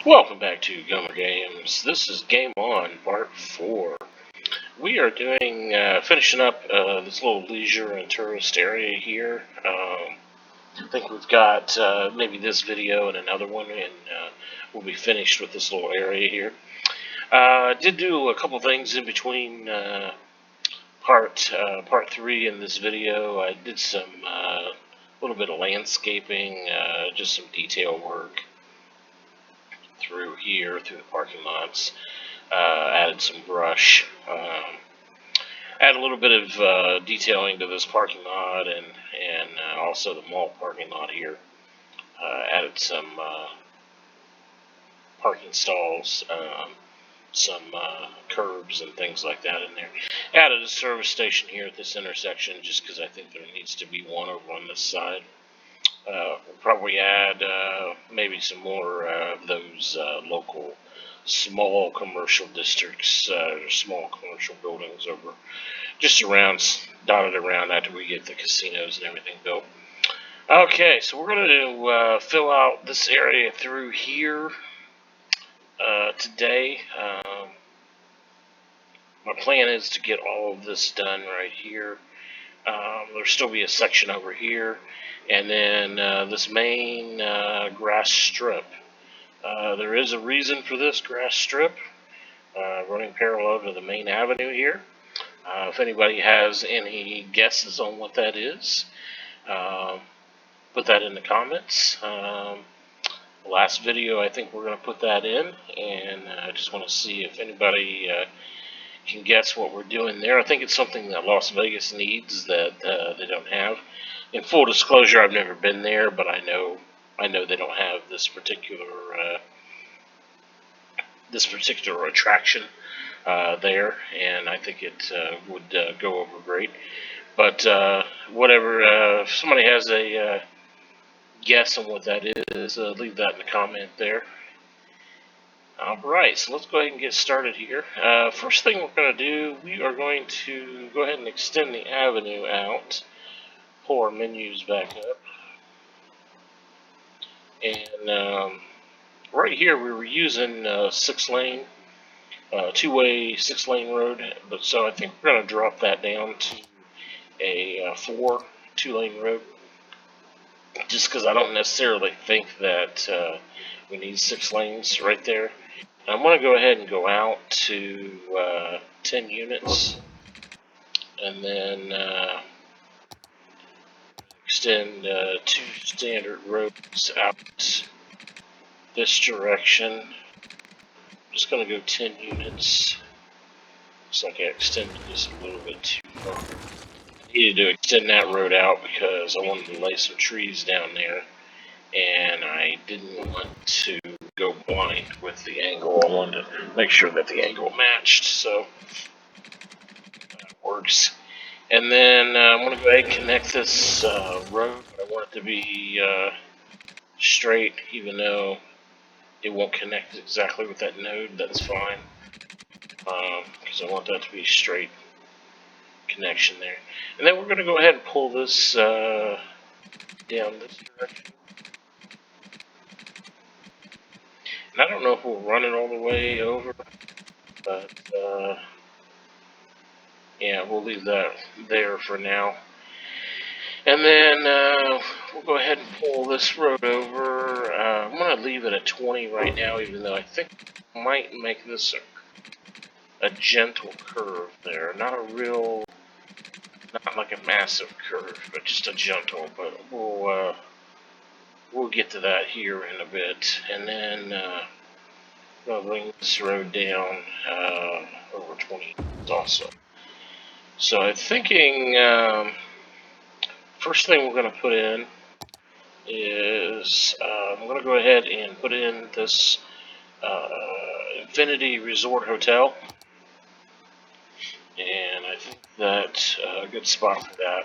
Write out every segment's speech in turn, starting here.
Welcome back to Gomer Games. This is Game On, Part 4. We are doing, finishing up this little leisure and tourist area here. I think we've got maybe this video and another one, and we'll be finished with this little area here. I did do a couple things in between part 3 in this video. I did some little bit of landscaping, just some detail work through here, through the parking lots. Added some brush. Add a little bit of detailing to this parking lot and also the mall parking lot here. Added some parking stalls, some curbs and things like that in there. Added a service station here at this intersection just because I think there needs to be one over on this side. We'll probably add maybe some more of those local small commercial districts, small commercial buildings over just dotted around after we get the casinos and everything built. Okay, so we're going to fill out this area through here today. My plan is to get all of this done right here. There'll still be a section over here, and then this main grass strip. There is a reason for this grass strip running parallel to the main avenue here. If anybody has any guesses on what that is, put that in the comments. Last video, I think we're going to put that in, and I just want to see if anybody can guess what we're doing there. I think it's something that Las Vegas needs that they don't have. In full disclosure, I've never been there, but I know they don't have this particular attraction there, and I think it would go over great. But whatever, if somebody has a guess on what that is, leave that in the comment there. Alright, so let's go ahead and get started here. First thing we're going to do, we are going to go ahead and extend the avenue out, pull our menus back up, and right here we were using 6-lane, two-way 6-lane road, but so I think we're going to drop that down to a 4 2-lane road, just because I don't necessarily think that we need 6 lanes right there. I'm going to go ahead and go out to 10 units, and then extend 2 standard roads out this direction. I'm just going to go 10 units. Looks like I extended this a little bit too far. I needed to extend that road out because I wanted to lay some trees down there, and I didn't want to go blind with the angle. I wanted to make sure that the angle matched, so that works. And then I'm going to go ahead and connect this road. I want it to be straight, even though it won't connect exactly with that node. That's fine, because I want that to be straight connection there. And then we're going to go ahead and pull this down this direction. And I don't know if we'll run it all the way over, but yeah, we'll leave that there for now. And then we'll go ahead and pull this road over. I'm going to leave it at 20 right now, even though I think I might make this a gentle curve there. Not like a massive curve, but just a gentle. But we'll get to that here in a bit. And then I'll bring this road down over 20 also. So I'm thinking first thing we're going to put in is I'm going to go ahead and put in this Infinity Resort Hotel. And I think that a good spot for that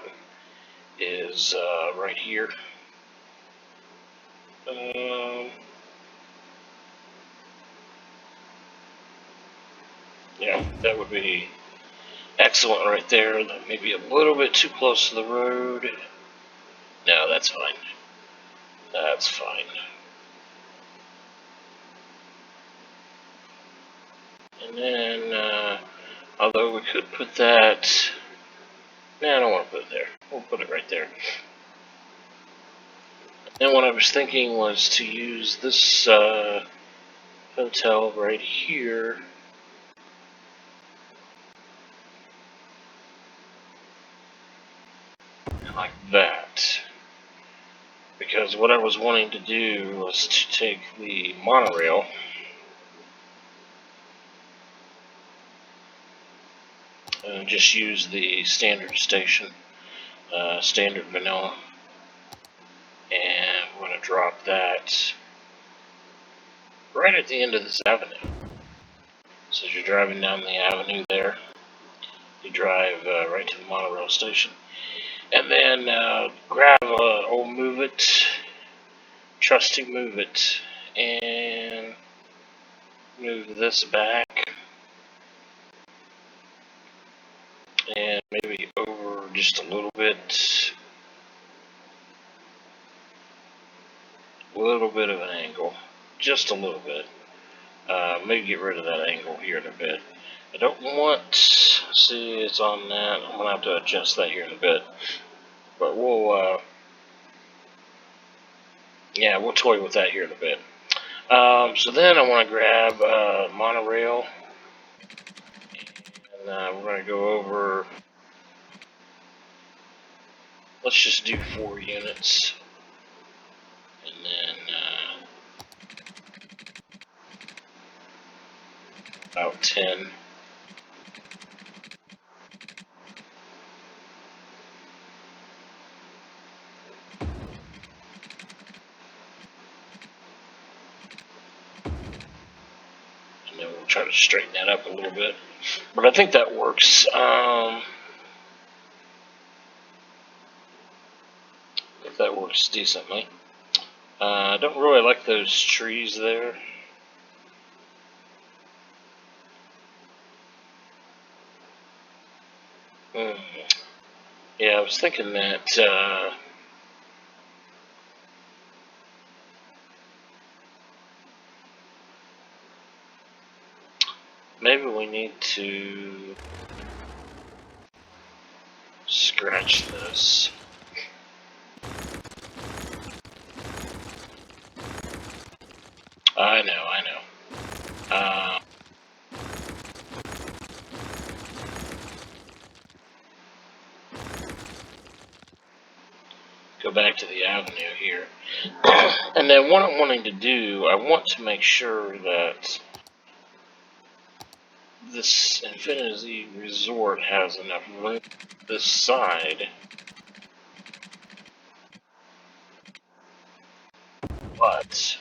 is right here. Yeah, that would be excellent right there. That may be a little bit too close to the road. No, that's fine. That's fine. And then, although we could put that... Nah, I don't want to put it there. We'll put it right there. And what I was thinking was to use this hotel right here. Like that. Because what I was wanting to do was to take the monorail and just use the standard station, standard vanilla, and we're going to drop that right at the end of this avenue. So as you're driving down the avenue there, you drive right to the monorail station, and then grab old Move It, trusty Move It, and move this back, and maybe over just a little bit of an angle, just a little bit. Maybe get rid of that angle here in a bit. I don't want, see it's on that, I'm going to have to adjust that here in a bit. But we'll toy with that here in a bit. So then I want to grab monorail, and we're going to go over, let's just do 4 units, and then about 10. And then we'll try to straighten that up a little bit. But I think that works. If that works decently. I don't really like those trees there. Yeah, I was thinking that maybe we need to scratch this. I know. Go back to the avenue here. And then what I'm wanting to do, I want to make sure that this Infinity Resort has enough room this side, but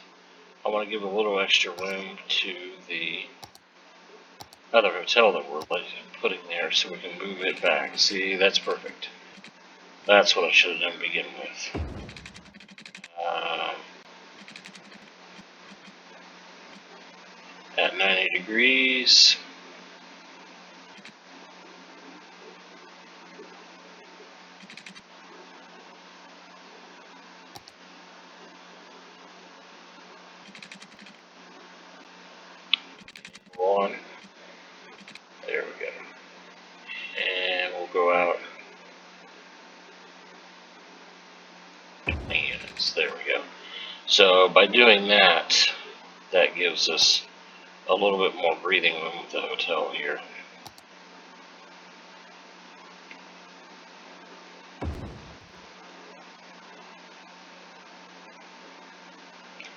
I want to give a little extra room to the other hotel that we're putting there so we can move it back. See, that's perfect. That's what I should have done to begin with. At 90 degrees. On. There we go. And we'll go out. Units. There we go. So by doing that, that gives us a little bit more breathing room with the hotel here.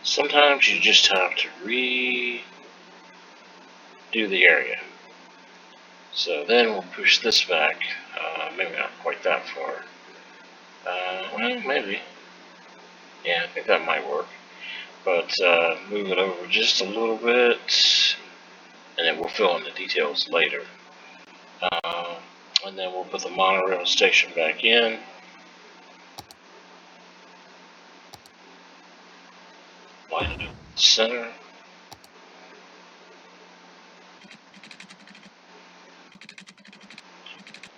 Sometimes you just have to redo the area. So then we'll push this back, maybe not quite that far. Well, maybe. Yeah, I think that might work. But move it over just a little bit, and then we'll fill in the details later. And then we'll put the monorail station back in. Line it up in the center.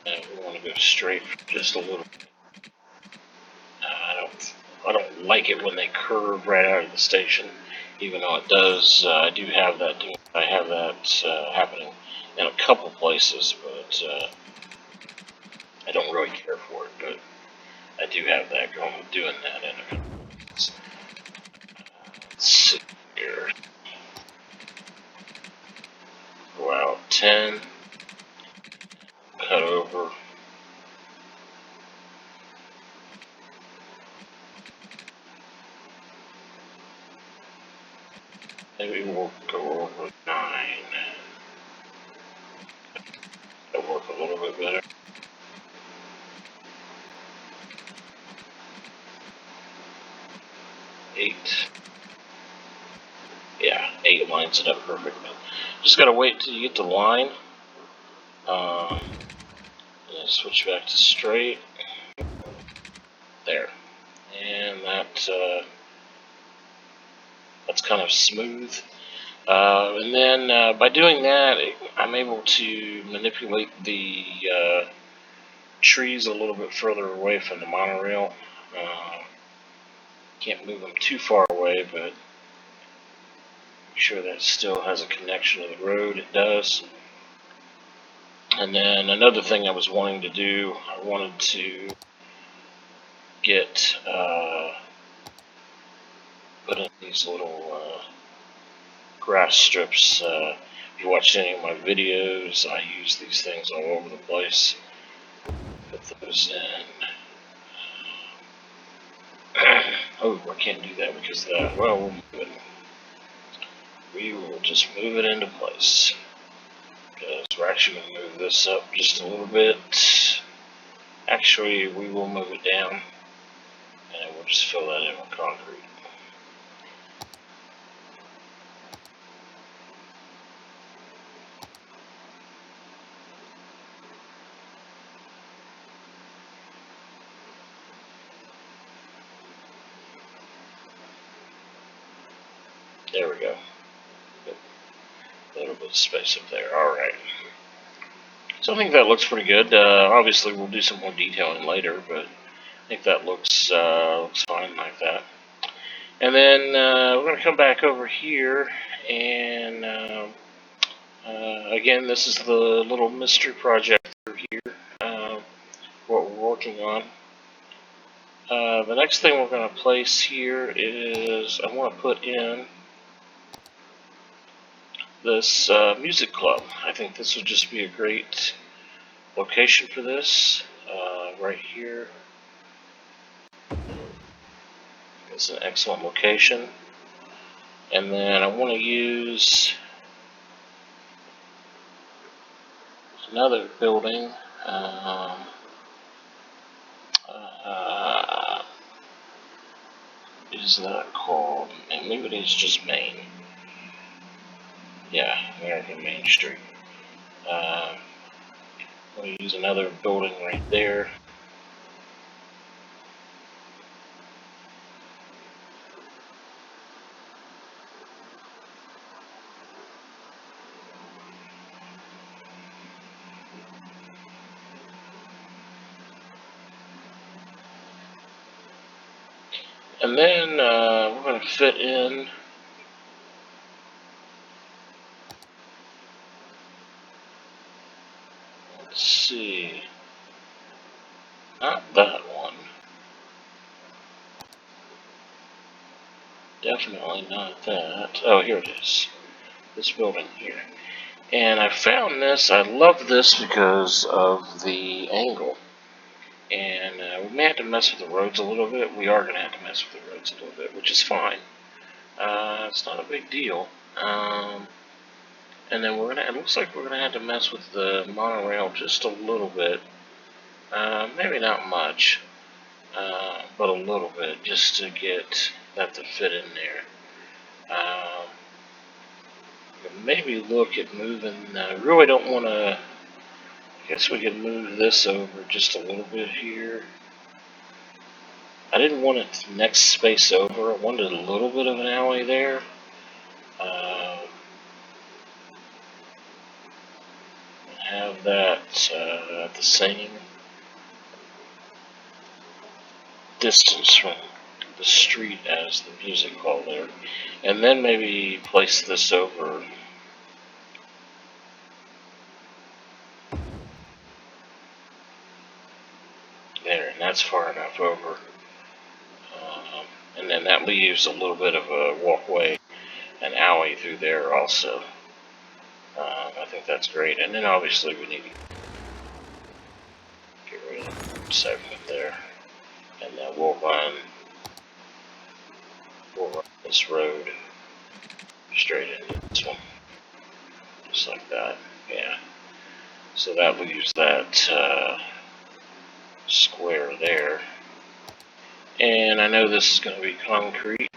And we want to go straight for just a little bit. I don't like it when they curve right out of the station. even though it does, I do have that. I have that happening in a couple places, but I don't really care for it. But I do have that doing that in a couple places. Let's see here. Go out 10, cut over. Maybe we'll go over 9. That'll work a little bit better. 8. Yeah, 8 lines it up perfectly. Just gotta wait until you get the line. Switch back to straight. There. And that's kind of smooth. And then by doing that, I'm able to manipulate the trees a little bit further away from the monorail. Can't move them too far away, but make sure that still has a connection to the road. It does. And then another thing I was wanting to do, I wanted to get put in these little grass strips. If you watch any of my videos, I use these things all over the place. Put those in. Oh, I can't do that because of that. Well, we'll move it. We will just move it into place. Because we're actually going to move this up just a little bit. Actually, we will move it down. And we'll just fill that in with concrete. There we go. A little bit of space up there. Alright. So I think that looks pretty good. Obviously, we'll do some more detailing later, but I think that looks fine like that. And then we're going to come back over here, and again, this is the little mystery project through here, what we're working on. The next thing we're going to place here is I want to put in this music club. I think this would just be a great location for this, right here. It's an excellent location. And then I want to use another building. Is that called? And maybe it is just Main. Yeah, American Main Street. We'll use another building right there. And then we're going to fit in let's see, not that one. Definitely not that. Oh, here it is. This building here. And I found this. I love this because of the angle. And we may have to mess with the roads a little bit. We are going to have to mess with the roads a little bit, which is fine. It's not a big deal. And then it looks like we're gonna have to mess with the monorail just a little bit. Maybe not much, but a little bit, just to get that to fit in there. Maybe look at moving. Really don't want to. I guess we could move this over just a little bit here. I didn't want it next space over. I wanted a little bit of an alley there. Have that the same distance from the street as the music hall there. And then maybe place this over there, and that's far enough over. And then that leaves a little bit of a walkway, an alley through there also. I think that's great. And then obviously we need to get rid of the segment there. And then we'll run this road straight into this one. Just like that. Yeah. So that leaves that square there. And I know this is going to be concrete.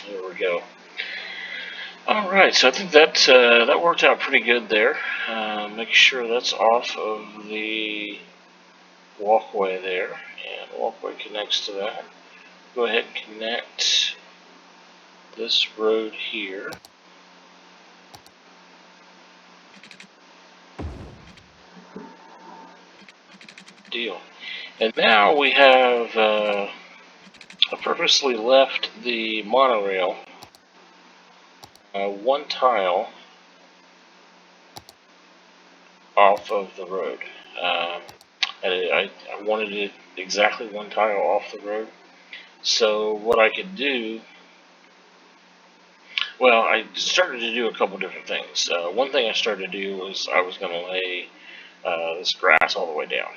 There we go. Alright, so I think that worked out pretty good there. Make sure that's off of the walkway there, and the walkway connects to that. Go ahead and connect this road here. Deal. And now we have I purposely left the monorail one tile off of the road. I wanted it exactly one tile off the road. So what I could do, well, I started to do a couple different things. One thing I started to do was I was going to lay this grass all the way down.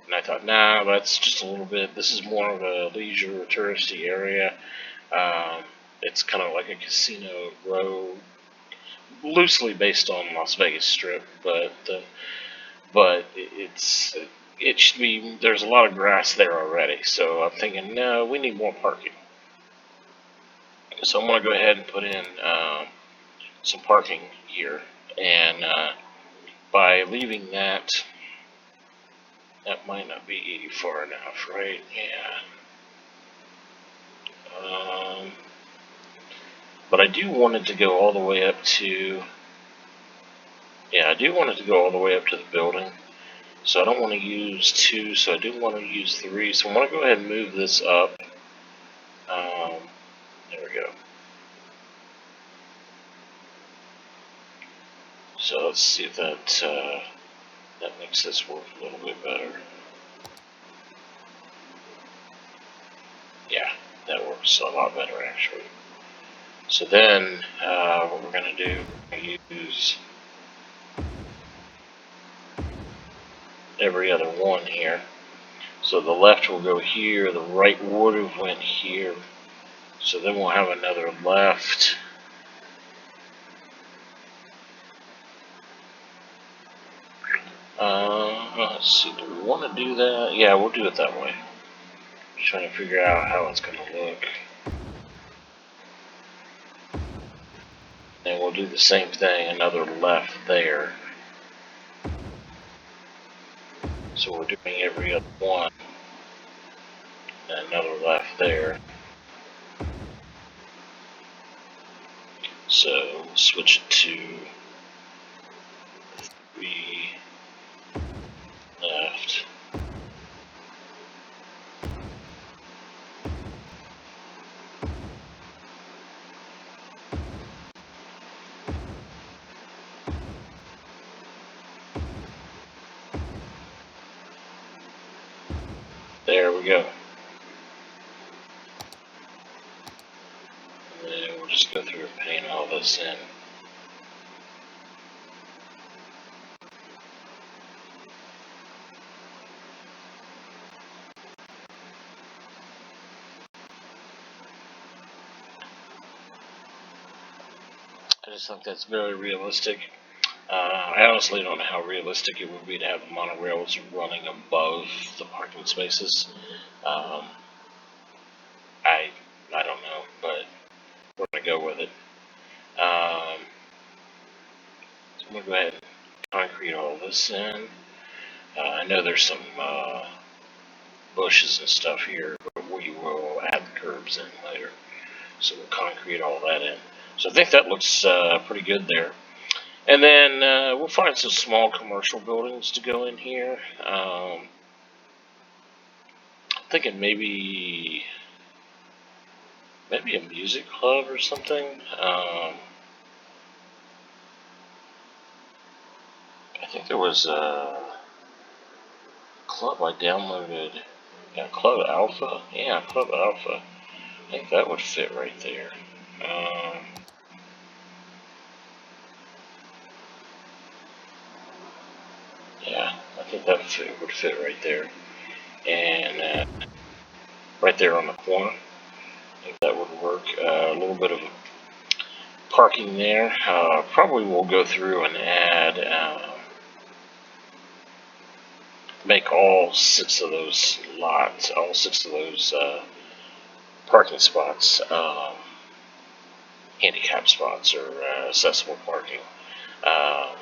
And I thought, nah, that's just a little bit, this is more of a leisure touristy area. It's kind of like a casino row, loosely based on Las Vegas Strip, but it should be, there's a lot of grass there already. So I'm thinking, no, we need more parking. So I'm going to go ahead and put in some parking here, and by leaving that might not be far enough, right? Yeah. But I do want it to go all the way up to, yeah, I do want it to go all the way up to the building. So I don't want to use 2, so I do want to use 3. So I'm going to go ahead and move this up. There we go. So let's see if that makes this work a little bit better. Yeah, that works a lot better actually. So then what we're going to do is use every other one here. So the left will go here, the right would have went here. So then we'll have another left. Let's see, do we want to do that? Yeah, we'll do it that way. Just trying to figure out how it's going to look. And we'll do the same thing, another left there. So we're doing every other one. And another left there. So we'll switch it to 3 left. There we go. And then we'll just go through and paint all this in. I just think that's very realistic. I honestly don't know how realistic it would be to have the monorails running above the parking spaces. I don't know, but we're going to go with it. So I'm going to go ahead and concrete all this in. I know there's some bushes and stuff here, but we will add the curbs in later. So we'll concrete all that in. So I think that looks pretty good there. And then we'll find some small commercial buildings to go in here. Thinking maybe a music club or something. I think there was a club I downloaded. Yeah, Club Alpha. Yeah, Club Alpha. I think that would fit right there. Um, yeah, I think that would fit right there. And right there on the corner. I think that would work. A little bit of parking there. Probably we'll go through and add, make all 6 of those lots, all 6 of those parking spots, handicap spots or accessible parking. Um,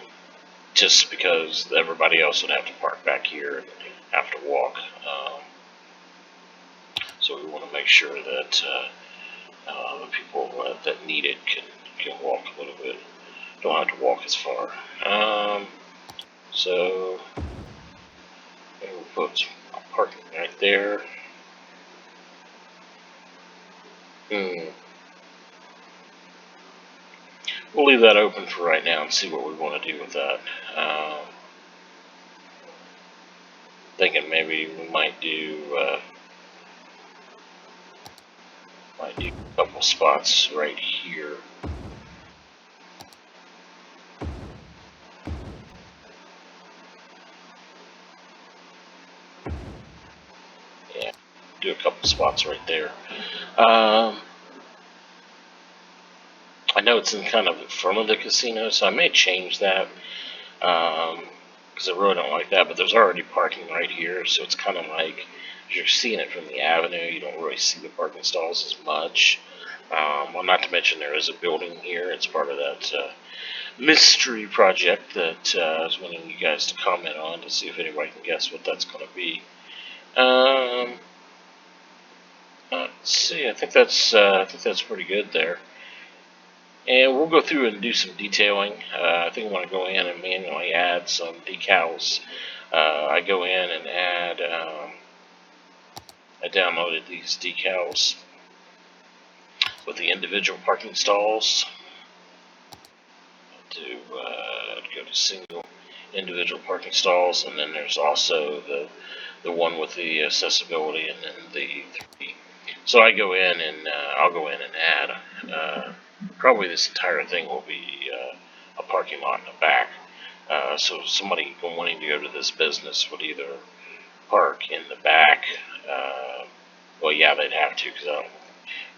just because everybody else would have to park back here and have to walk. So we want to make sure that the people that need it can walk a little bit. Don't have to walk as far. So we'll put parking right there. We'll leave that open for right now and see what we want to do with that. Thinking maybe we might do a couple spots right here. Yeah, do a couple spots right there. I know it's in kind of in front of the casino, so I may change that because I really don't like that. But there's already parking right here, so it's kind of like you're seeing it from the avenue. You don't really see the parking stalls as much. Well, not to mention there is a building here. It's part of that mystery project that I was wanting you guys to comment on to see if anybody can guess what that's going to be. Let's see. I think that's pretty good there. And we'll go through and do some detailing. I think I want to go in and manually add some decals. I go in and add, I downloaded these decals with the individual parking stalls to go to single individual parking stalls, and then there's also the one with the accessibility, and then the 3. So I go in and I'll go in and add. Probably this entire thing will be a parking lot in the back. So somebody wanting to go to this business would either park in the back. Well, yeah, they'd have to because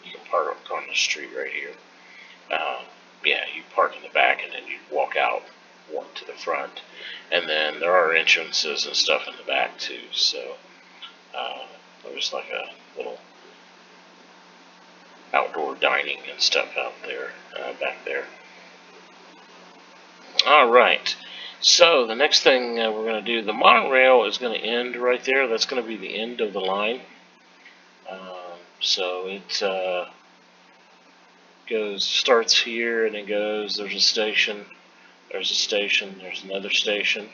you can park on the street right here. Yeah, you park in the back and then you walk out one to the front, and then there are entrances and stuff in the back too. So there's like a little outdoor dining and stuff out there, back there. All right. So the next thing we're going to do, the monorail is going to end right there. That's going to be the end of the line. So it starts here and it goes. There's a station. There's a station. There's another station.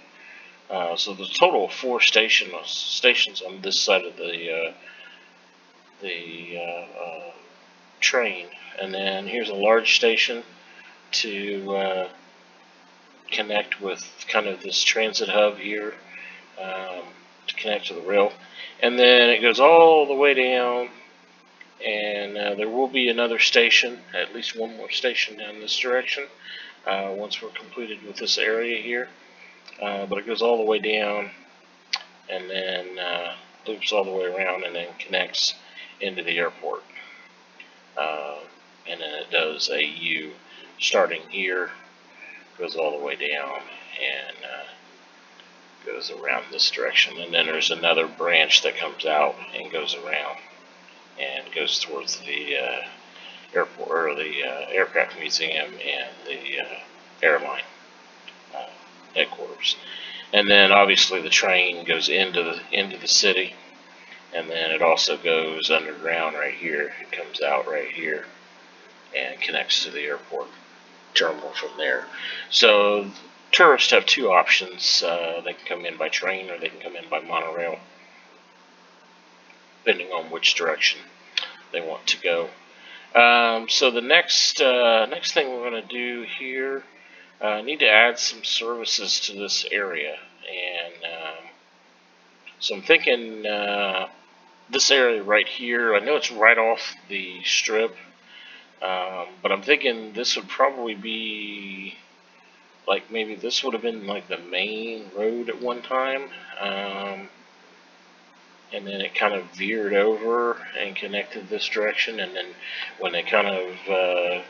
So there's a total of 4 stations on this side of the train. And then here's a large station to connect with kind of this transit hub here, to connect to the rail. And then it goes all the way down, and there will be another station, at least one more station down this direction, once we're completed with this area here. But it goes all the way down, and then loops all the way around, and then connects into the airport. And then it does a U starting here, goes all the way down, and goes around this direction. And then there's another branch that comes out and goes around and goes towards the airport, or the aircraft museum, and the airline headquarters. And then obviously the train goes into the city, and then it also goes underground right here. It comes out right here and connects to the airport terminal from there. So tourists have two options. They can come in by train or they can come in by monorail, depending on which direction they want to go. So the next thing we're going to do here, need to add some services to this area, and so I'm thinking this area right here. I know it's right off the strip, but I'm thinking this would probably be like maybe this would have been like the main road at one time, and then it kind of veered over and connected this direction, and then when they kind of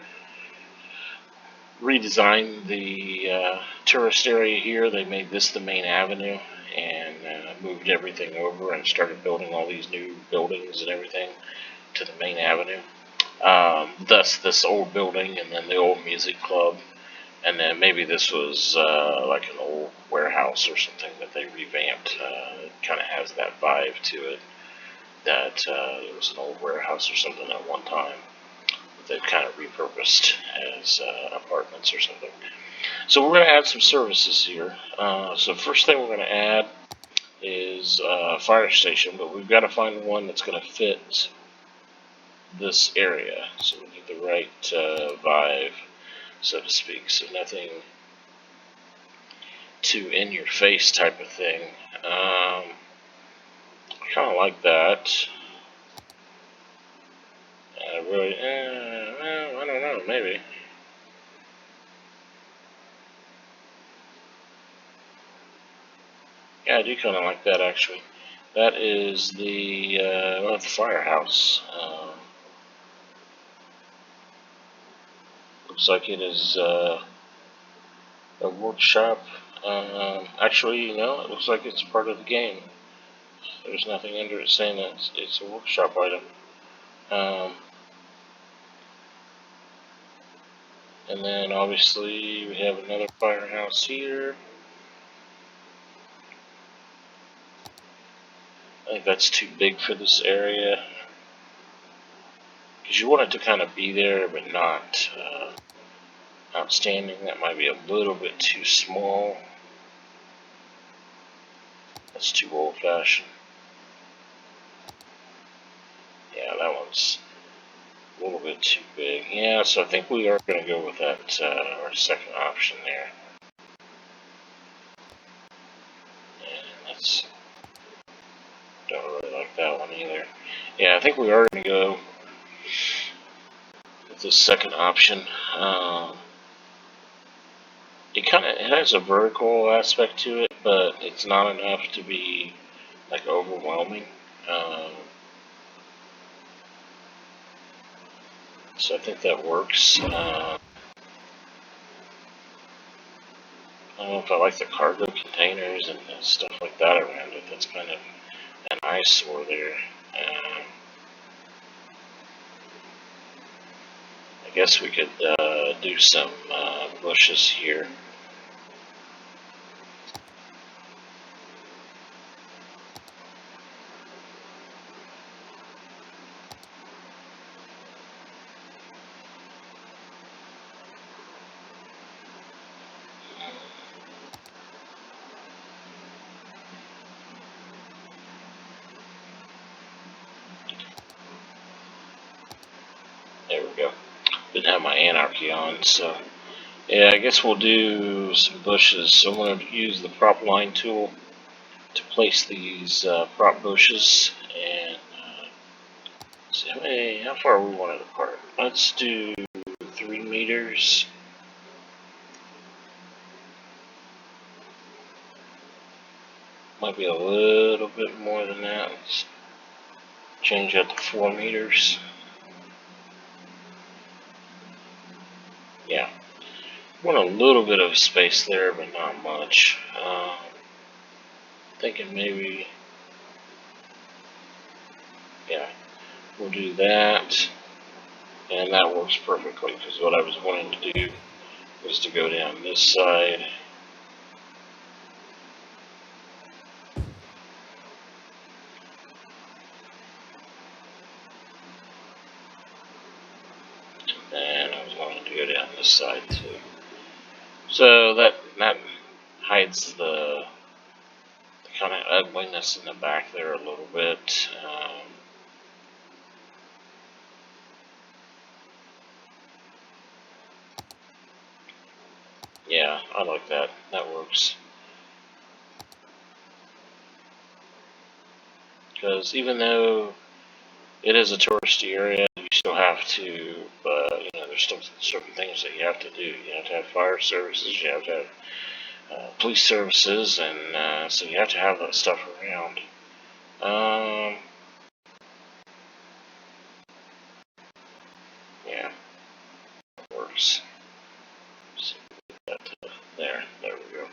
redesigned the tourist area here, they made this the main avenue and moved everything over and started building all these new buildings and everything to the main avenue. Thus this old building and then the old music club, and then maybe this was like an old warehouse or something that they revamped. It kind of has that vibe to it, that it was an old warehouse or something at one time that they've kind of repurposed as apartments or something. So we're going to add some services here. So first thing we're going to add is a fire station, but we've got to find one that's going to fit this area. So we need the right vibe, so to speak. So nothing too in your face type of thing. I kind of like that. Really, well, I don't know, maybe. Yeah, I do kind of like that actually. That is the firehouse. Looks like it is a workshop. Actually, no, it looks like it's part of the game. There's nothing under it saying that it's a workshop item. And then obviously we have another firehouse here. I think that's too big for this area, because you want it to kind of be there but not outstanding. That might be a little bit too small. That's too old-fashioned. Yeah, that one's a little bit too big. Yeah, so I think we are going to go with that, our second option there. And that's, don't really like that one either. Yeah, I think we are going to go with the second option. It has a vertical aspect to it, but it's not enough to be like overwhelming. So I think that works. I don't know if I like the cargo containers and stuff like that around it. That's kind of an eyesore there. I guess we could do some bushes here. There we go. Didn't have my anarchy on, so yeah, I guess we'll do some bushes. So I'm going to use the prop line tool to place these prop bushes, and see how far we want it apart. Let's do 3 meters. Might be a little bit more than that. Let's change that to 4 meters. Yeah, want a little bit of space there, but not much. Thinking maybe, yeah, we'll do that, and that works perfectly, because what I was wanting to do was to go down this side. this side too. So that hides the kind of ugliness in the back there a little bit. Yeah, I like that. That works. Because even though it is a touristy area, you still have to, there's still certain things that you have to do. You have to have fire services, you have to have police services, and so you have to have that stuff around. Yeah, it works. There we go.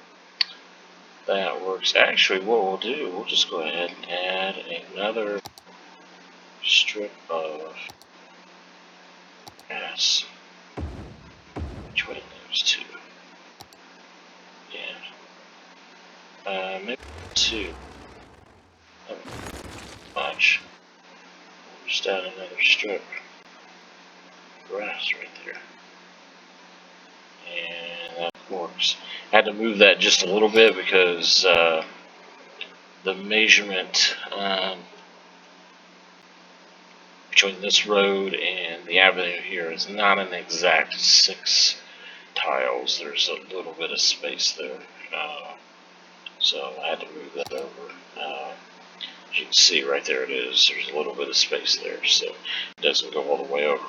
That works. Actually, what we'll do, we'll just go ahead and add another strip of grass between those two. Yeah. Maybe two. Not much. We'll just add another strip of grass right there. And that works. I had to move that just a little bit because the measurement between this road and the avenue here is not an exact 6 tiles. There's a little bit of space there. So I had to move that over. As you can see right there it is. There's a little bit of space there, so it doesn't go all the way over.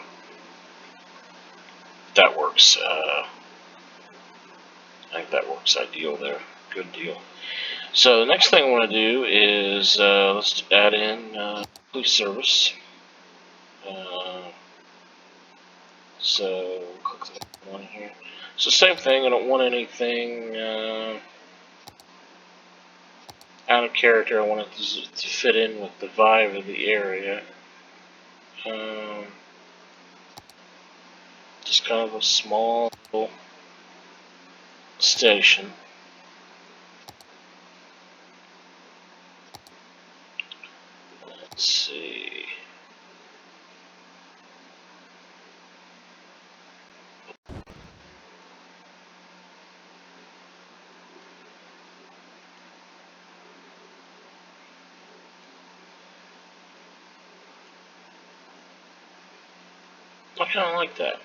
That works. I think that works ideal there. Good deal. So the next thing I want to do is let's add in police service. So click the one here. So same thing. I don't want anything out of character. I want it to fit in with the vibe of the area. Just kind of a small little station. Let's see. I kind of like that.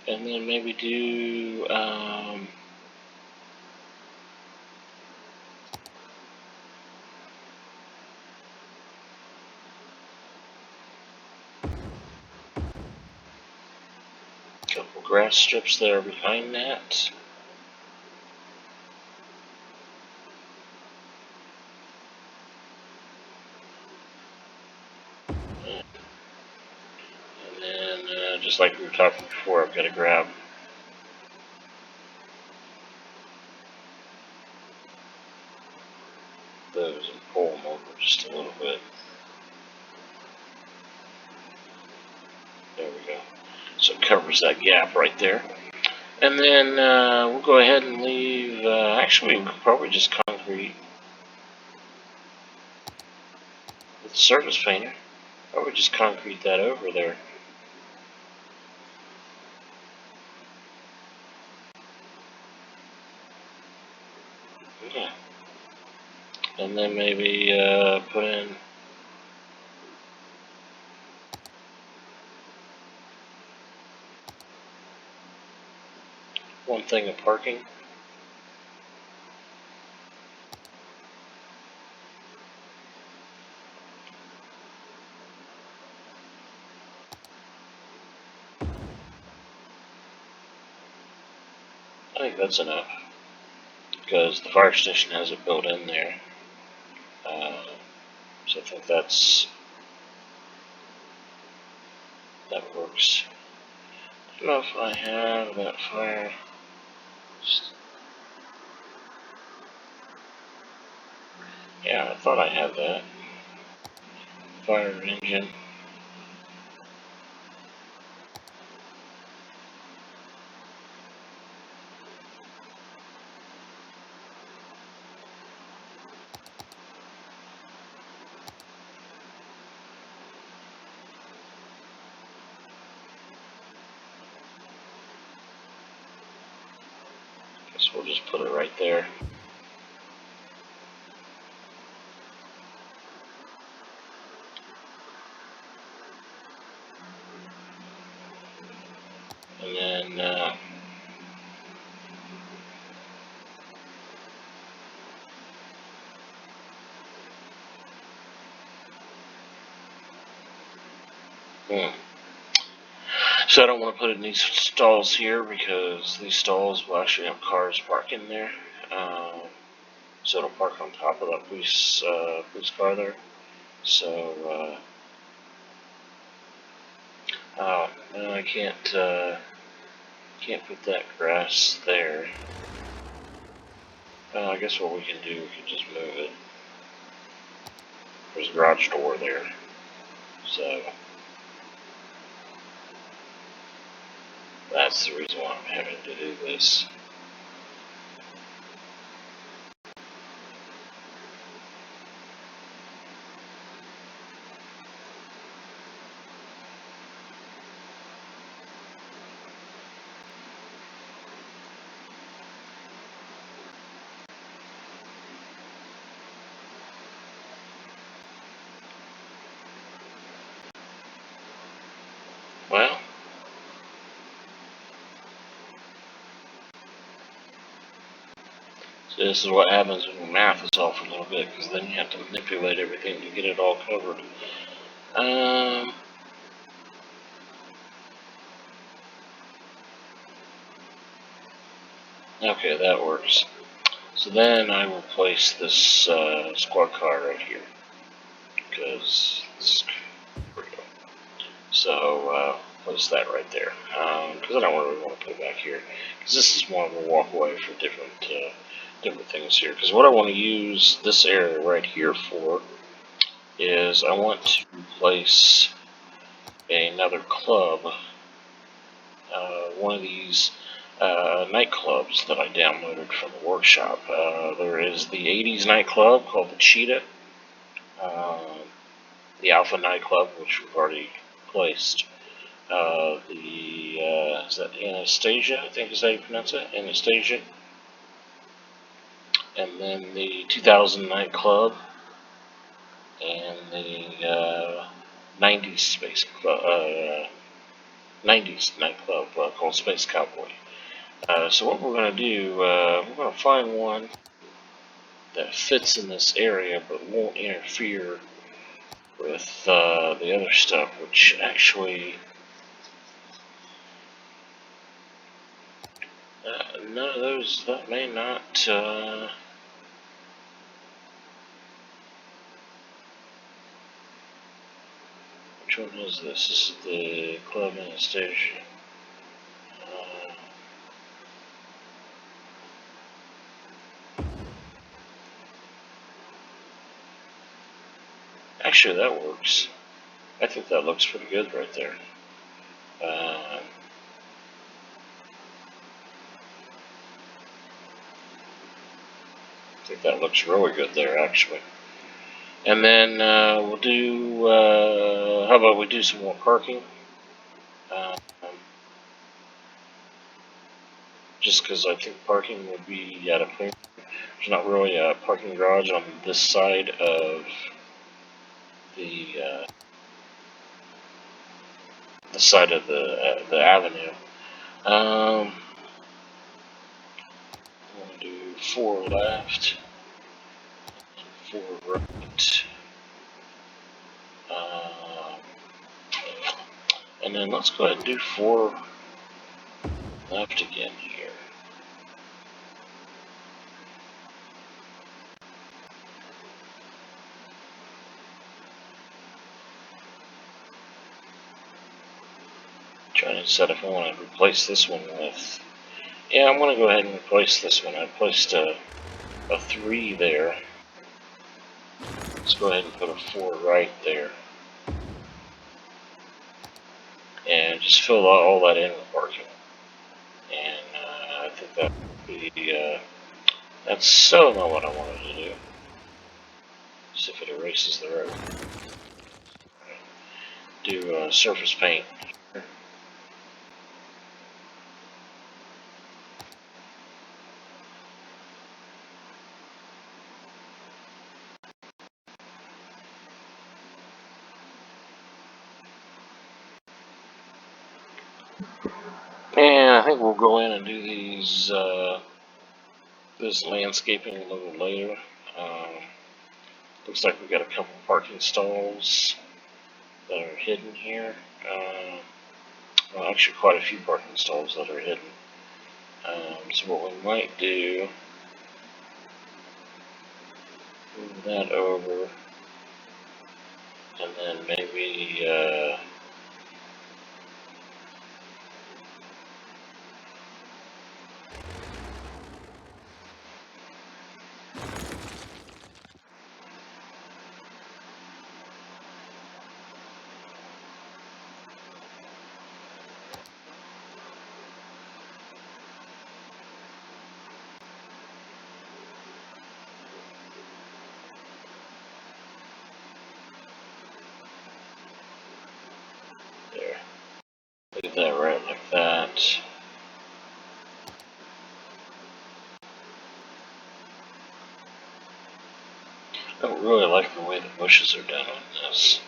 And then maybe do a couple grass strips there behind that. And then, just like we were talking before, I've got to grab those and pull them over just a little bit. There we go. So it covers that gap right there. And then we'll go ahead and leave, actually we could probably just concrete with the surface painter. I would just concrete that over there. Yeah. And then maybe put in one thing of parking. I think that's enough, because the fire station has it built in there. So I think that works. I don't know if I have that fire. Yeah, I thought I had that. Fire engine. right there. And then so I don't want to put it in these stalls here because these stalls will actually have cars parking there. So it'll park on top of that police car there. So no, I can't put that grass there. I guess what we can do, we can just move it. There's a garage door there, so that's the reason why I'm having to do this. Well, so this is what happens when your math is off a little bit, because then you have to manipulate everything to get it all covered. Okay, that works. So then I will place this squad car right here, because so place that right there, because I don't really want to put it back here, because this is more of a walkway for different things here. Because what I want to use this area right here for is I want to place another club, one of these nightclubs that I downloaded from the workshop. There is the 80s nightclub called the Cheetah, the Alpha nightclub, which we've already placed, is that Anastasia, I think is how you pronounce it, Anastasia, and then the 2000 nightclub, and the 90s space club, 90s nightclub called Space Cowboy. So what we're going to do, we're going to find one that fits in this area but won't interfere with the other stuff, which actually none of those, that may not which one is this? This is the Club Anastasia. Actually, that works. I think that looks pretty good right there. I think that looks really good there, actually. And then we'll do, how about we do some more parking? Just because I think parking would be at a premium. There's not really a parking garage on this side of the side of the avenue. I'm going to do 4 left, 4 right, and then let's go ahead and do 4 left again here. Trying to decide if I want to replace this one with. Yeah, I'm going to go ahead and replace this one. I placed a 3 there. Let's go ahead and put a 4 right there. And just fill all that in with parking. And I think that would be, that's so not what I wanted to do. See if it erases the road. Do surface paint. And I think we'll go in and do these this landscaping a little later. Looks like we got a couple parking stalls that are hidden here. Well, actually, quite a few parking stalls that are hidden. So what we might do, move that over, and then maybe there, leave that right like that. I don't really like the way the bushes are done on this.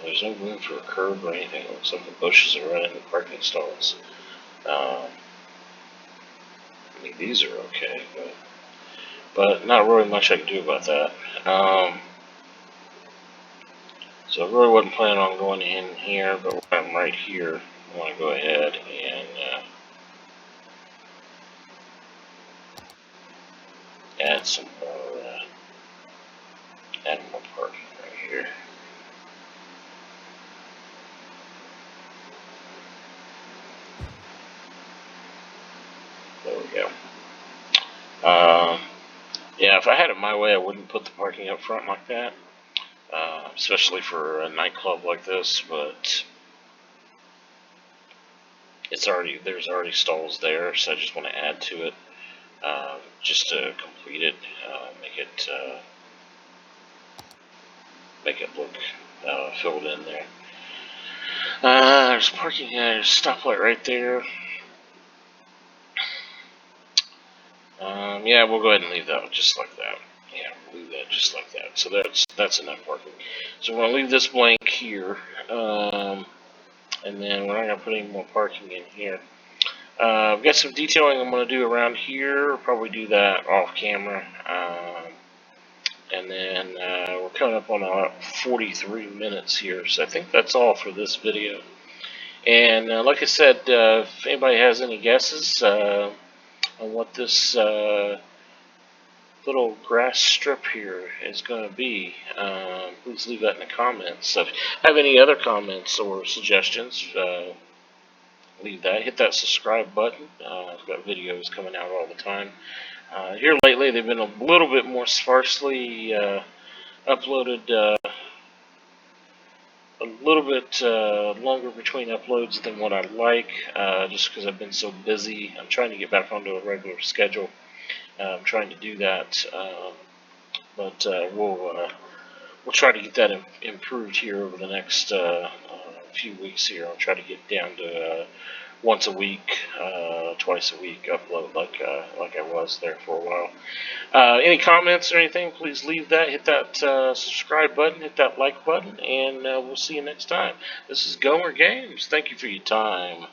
There's no room for a curb or anything. It looks like the bushes are right in the parking stalls. I mean, these are okay, but not really much I can do about that. So I really wasn't planning on going in here, but I'm right here. I want to go ahead and add some more animal parking right here. There we go. Yeah, if I had it my way, I wouldn't put the parking up front like that, especially for a nightclub like this. But there's already stalls there, so I just want to add to it, just to complete it, make it look filled in there. There's parking. There's a stoplight right there. Yeah, we'll go ahead and leave that just like that. Yeah, we'll leave that just like that. So that's enough parking. So we're gonna leave this blank here, and then we're not gonna put any more parking in here. I've got some detailing I'm gonna do around here. I'll probably do that off camera. And then we're coming up on about 43 minutes here, so I think that's all for this video. And like I said, if anybody has any guesses on what this little grass strip here is going to be, please leave that in the comments. So if you have any other comments or suggestions, leave that. Hit that subscribe button. I've got videos coming out all the time. Here lately, they've been a little bit more sparsely uploaded, a little bit longer between uploads than what I like, just because I've been so busy. I'm trying to get back onto a regular schedule. I'm trying to do that, but we'll try to get that improved here over the next few weeks here. I'll try to get down to once a week, twice a week upload like I was there for a while. Any comments or anything, please leave that. Hit that subscribe button, hit that like button, and we'll see you next time. This is Gomer Games. Thank you for your time.